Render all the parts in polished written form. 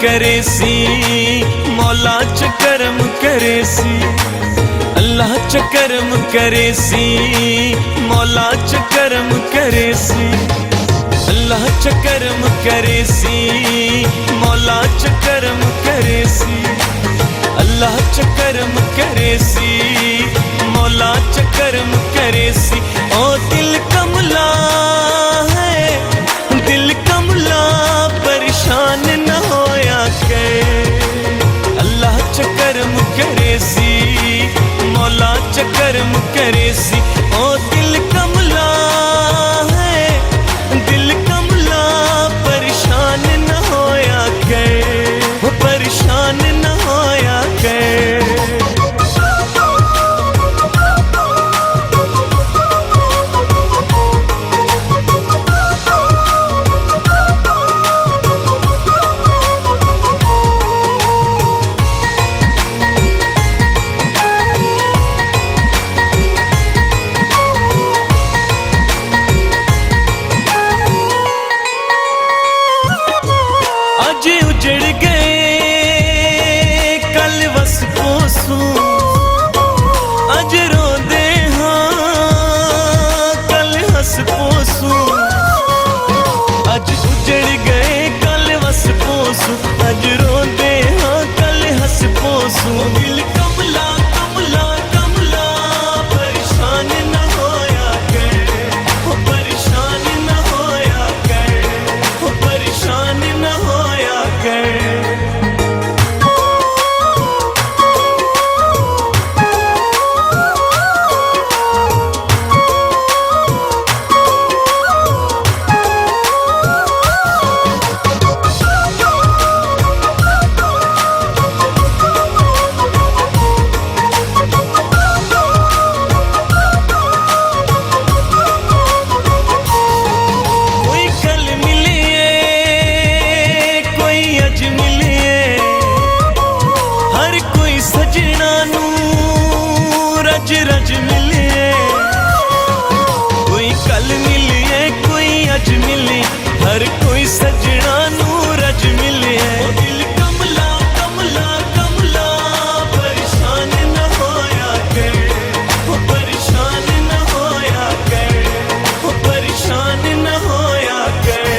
करे सी, मौला च करम करे सी। अल्लाह च करम करे सी, मौला च करम करे सी। अल्लाह च करम करे सी, मौला च करम करे सी। अल्लाह च करम करे सी, मौला च करम करे सी। ओ दिल कमला है, दिल कमला परेशान न होया कर। अल्लाह च करम करे सी, मौला च करम करे सी। ओ दिल कमला है, दिल कमला परेशान न होया कर, परेशान न होया कर। उजड़ गए कल वस पोसू, अज रोंदे हाँ कल हस पोसू। अज उजड़ गए कल वस पोसू, अज रोंदे हाँ कल हस पोसू। दिल कमला कमला कमला परेशान न होया कर, परेशान न होया कर, परेशान न होया कर। रज रज मिले, कोई कल मिले कोई अज मिले, हर कोई सजना नू रज मिले। दिल कमला कमला कमला परेशान न होया कर, परेशान न होया कर, परेशान न होया कर।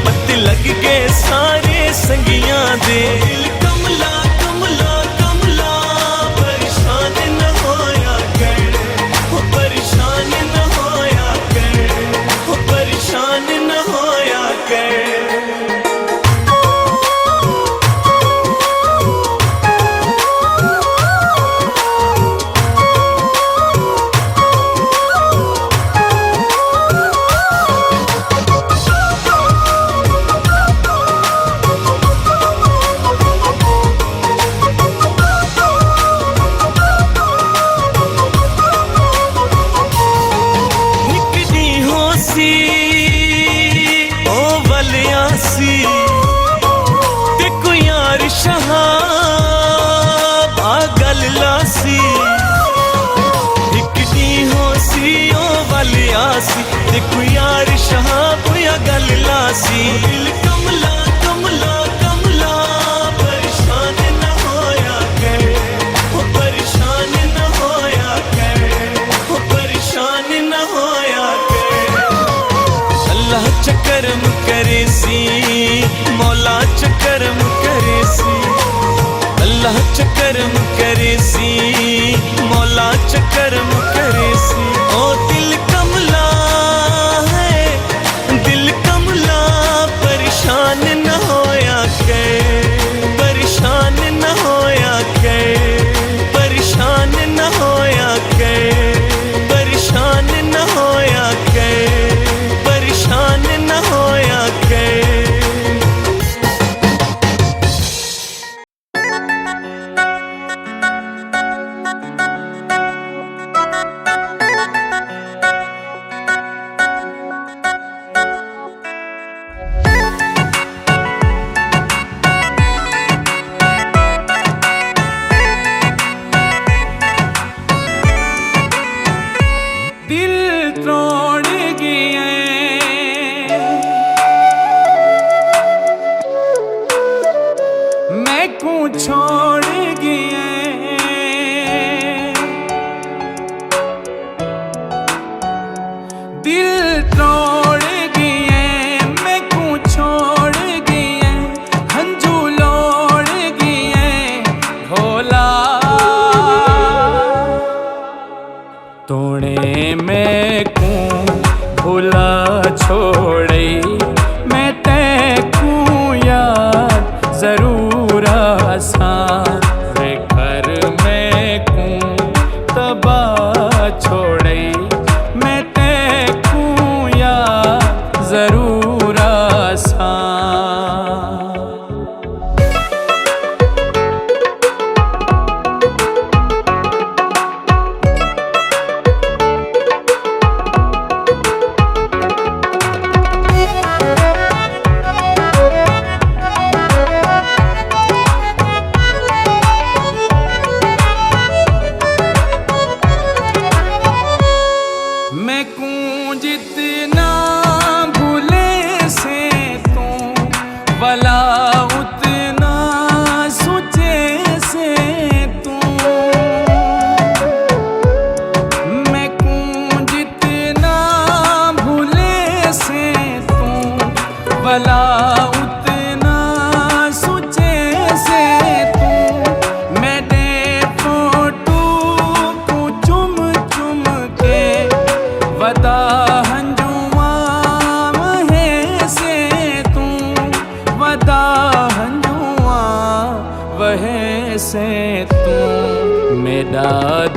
पत्ते लग गए सारे संगियां दे। दिल कमला कमला कमला परेशान न होया कर, परेशान न होया कर, परेशान न होया कर। ओ वलियासी ते कोई यार शहाब गल लासी। एक दी होसी ओ वलियासी ते कोई यार शहाब गल लासी। दिल कमला कमला कमला परेशान न होया कर, परेशान न होया कर, परेशान न होया कर। अल्लाह च करम करे सी, मौला च करम करे सी। अल्लाह च करम करे सी, मौला च करम करे सी। ओ दिल कमला है, दिल कमला परेशान न होया कर, परेशान न होया कर।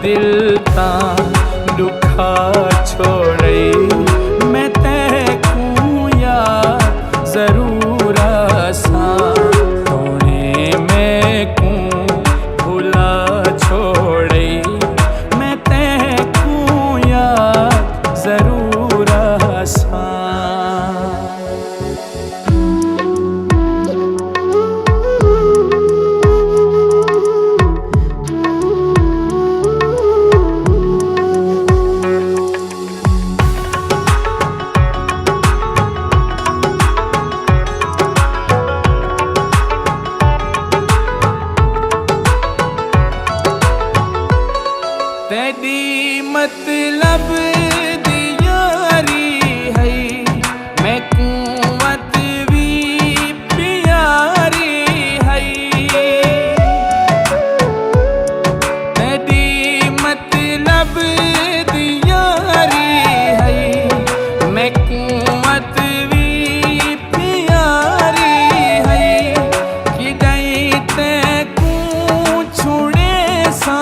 दिल ता दुखा छोड़े मैं तैकूं या जरूर सा तोने मैं कूं भुला छोड़े मैं तैकूं या जरूर सा। तेरी मतलब दी यारी है मैं कुंवत भी प्यारी है तेरी मतलब दी यारी है मैं कुंवत भी प्यारी है कि दई ते कूं छुड़े सा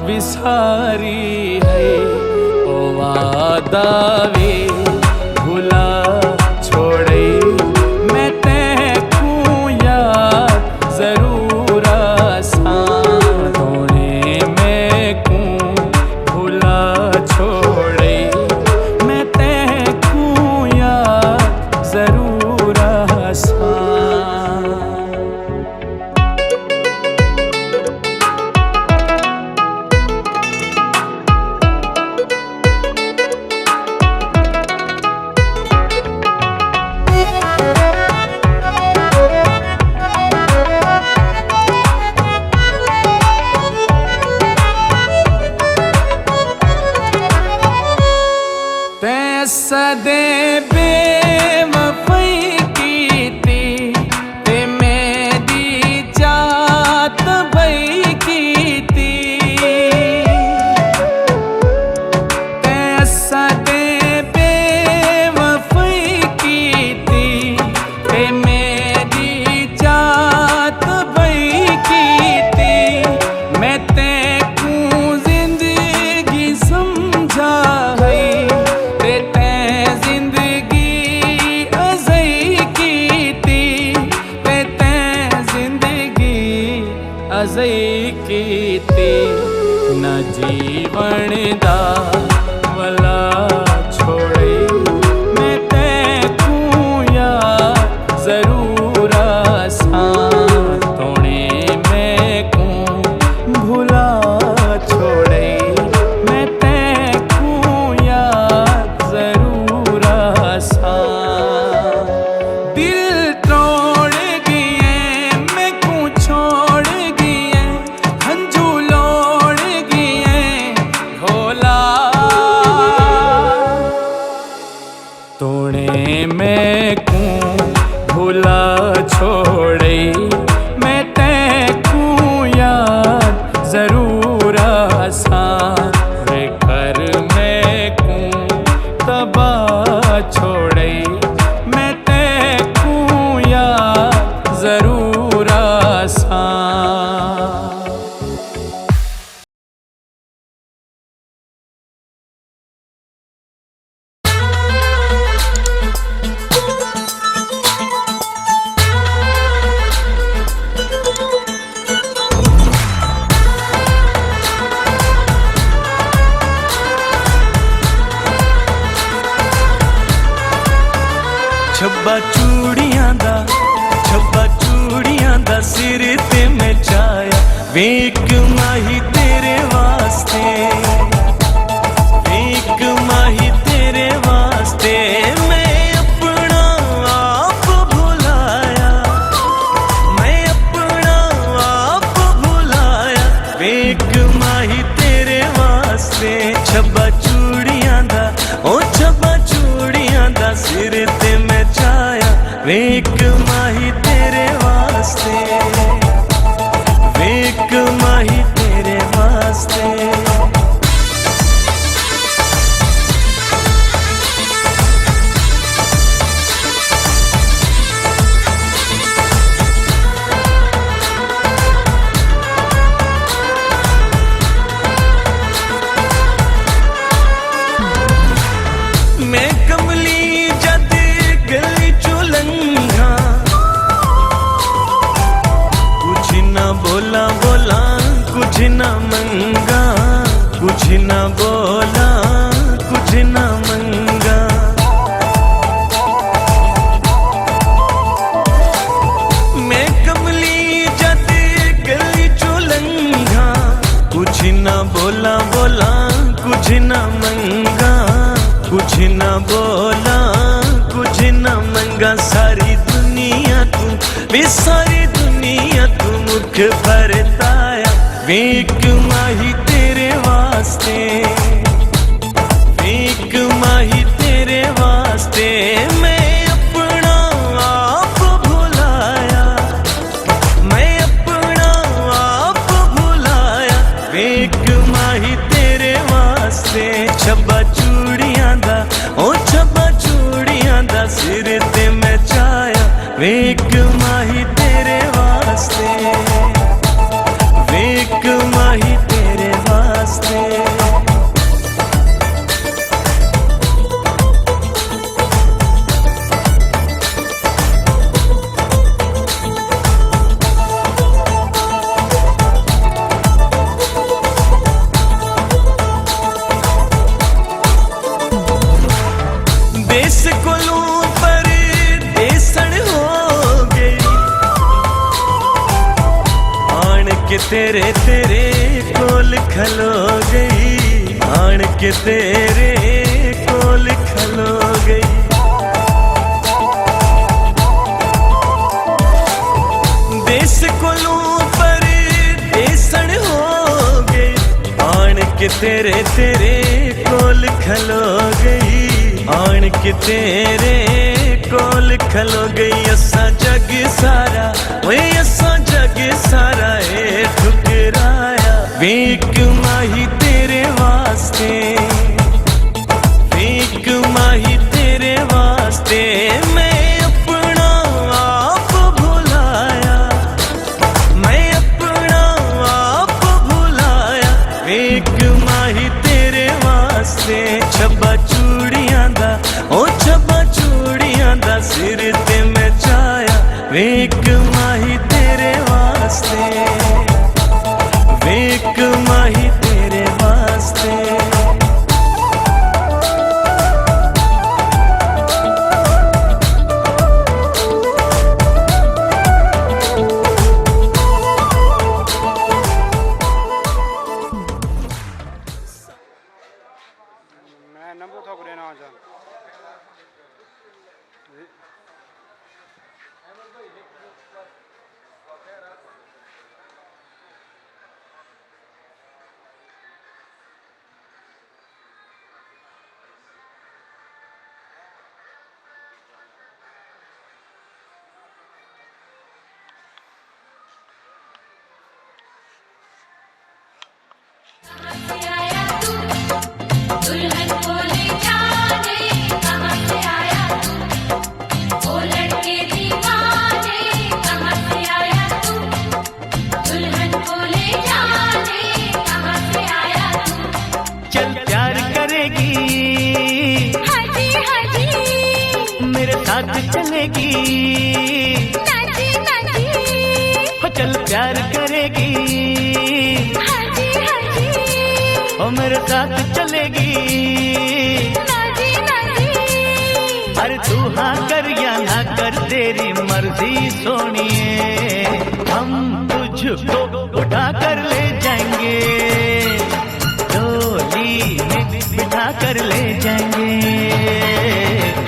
विसारी है ओ वादा वे भुला छोड़े मैं तैकूं या जरूर सा तोने मैं कूं भुला छोड़े मैं तैकूं या जरूर सा। सदे बेवफाई कीती ते मेरी जात बई कीती ते सदे बेवफाई कीती ते मेरी जात बई कीती मैं तैकूं जिंदगी समझा है अज़ई कीती न जीवन दा वला छोड़े मैं तैकूं या जरूर सा तोने मैं कूं भुला छोड़े मैं तैकूं या जरूर सा। दिल तोड़ गए मैं कूं छोड़ तोने मैं कूं भुला छोड़े मैं तैकूं याद जरूर सा रे कर मैं कूं तबाह छोड़े मैं तैकूं याद जरूर सा। छब्बा चूड़ियां दा सिर ते मैं चाया वेक माही तेरे वास्ते वेक माही तेरे वास्ते मैं अपना आप भुलाया मैं अपना आप भुलाया वेक माही तेरे वास्ते छब्बा चूड़ियां दा ओ छब्बा चूड़ियां दा सिर ते मैं चाया वेक माही तेरे वास्ते वेक माही तेरे वास्ते। मंगा सारी दुनिया तू वे सारी दुनिया तू मुख परताया वेक माही तेरे वास्ते वेक माही तेरे वास्ते मैं अपना आप भुलाया मैं अपना आप भुलाया वेक माही तेरे वास्ते छब्बा चूड़ियां दा ओ छब्बा चूड़ियां दा सिर ते मैं चाया वेक माही तेरे वास्ते वेक माही तेरे वास्ते देश कोलों पर देसण हो गई आन के तेरे तेरे कोल खलो गई आन के तेरे कोल खलो गई देश कोलों पर देसण हो गई आन के तेरे तेरे कोल खलो गई आन के तेरे कोल खलो गई असा जग सारा वे असा जग सारा ए ठुकराया वेक माही तेरे वास्ते वेक माही तेरे वास्ते मैं अपना आप भुलाया मैं अपना आप भुलाया वेक माही तेरे वास्ते छब्बा चूड़ियां दा ओ छब्बा चूड़ियां दा सिर ते मैं चाया वेक माही तेरे वास्ते वेक माही तेरे वास्ते मैं नंबर थोक देना जा दुल्हन को ले जाने कहाँ से आया तू ओ लड़के दीवाने कहाँ से आया तू दुल्हन को ले जाने कहाँ से आया तू चल प्यार करेगी हाजी हाजी मेरे साथ चलेगी नाजी नाजी हो चल प्यार करेगी हाजी हाजी ओ मेरे साथ चलेगी नाजी नाजी अरे तू हाँ कर या ना कर तेरी मर्जी सोनिए हम तुझको उठा कर ले जाएंगे डोली में बिठा कर ले जाएंगे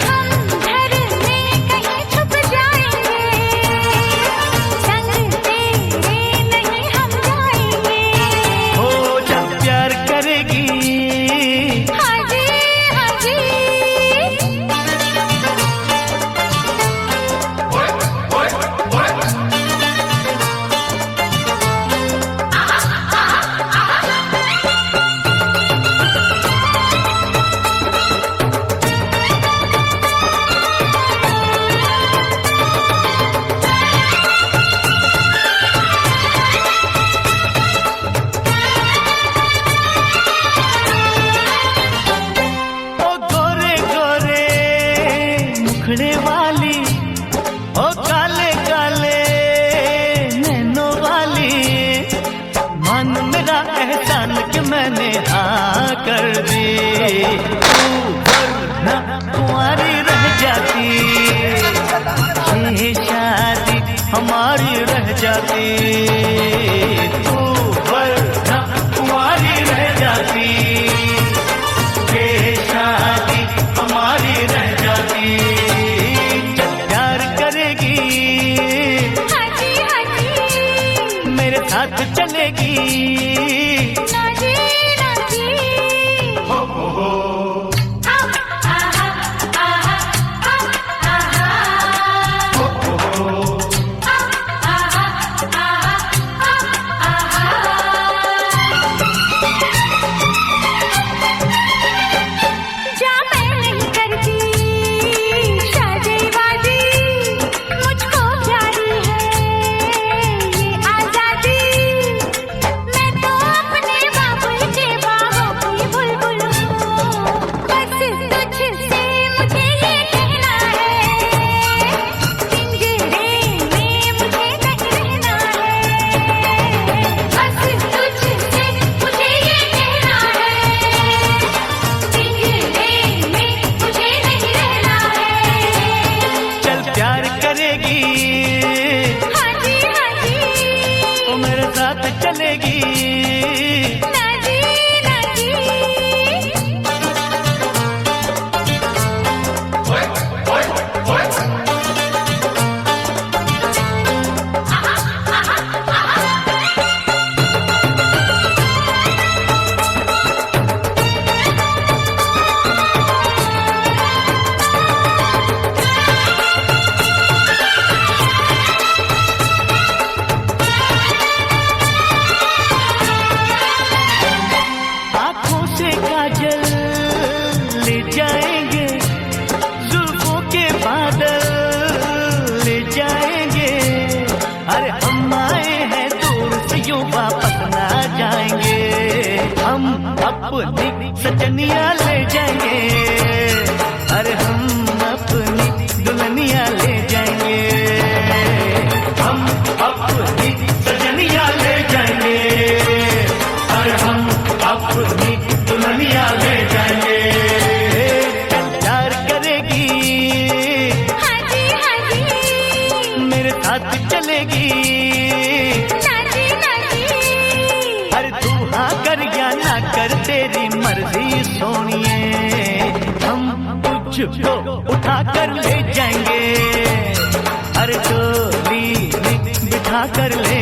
हम घर में कहीं छुप जाएंगे संग तेरे नहीं हम जाएंगे हो जब प्यार करेगी हाजी हाजी ओ गोरे गोरे मुखड़े वाली ओ काले काले नैनों वाली मन मेरा एहसान कि मैंने हाँ कर दी तू वरना कुंवारी रह जाती ये शादी हमारी रह जाती तू वरना कुंवारी रह जाती ये शादी हमारी रह जाती ना जी ना जी जा मैं नहीं करती शादी-वादी, मुझको प्यारी है ये आजादी। मैं तो अपने बाबुल के बाहों की बुलबुल हूँ, बस तुझसे मुझे ये कहना है, पिंजरे में मुझे नहीं रहना है। बस तुझसे मुझे ये कहना है, पिंजरे में मुझे नहीं रहना है। चल प्यार करेगी हाँ जी तो मेरे साथ चलेगी। ना जी ना जी आँखों से काजल ले जाएंगे, जुल्फों के बादल ले जाएंगे। अरे हम आए हैं दूर से यूं वापस ना जाएंगे, हम अपनी सजनिया ले जाएंगे। अरे हम अपनी दुल्हनिया ले जाएंगे, हम अपनी सजनिया ले जाएंगे। अरे हम अपनी दुल्हनिया ले जाएंगे। प्यार करेगी हाँ जी मेरे साथ चलेगी। ना जी ना जी अरे तू हाँ कर या ना कर तेरी मर्जी सोनिए, हम तुझको उठा कर ले जाएंगे। अरे डोली में बिठा कर ले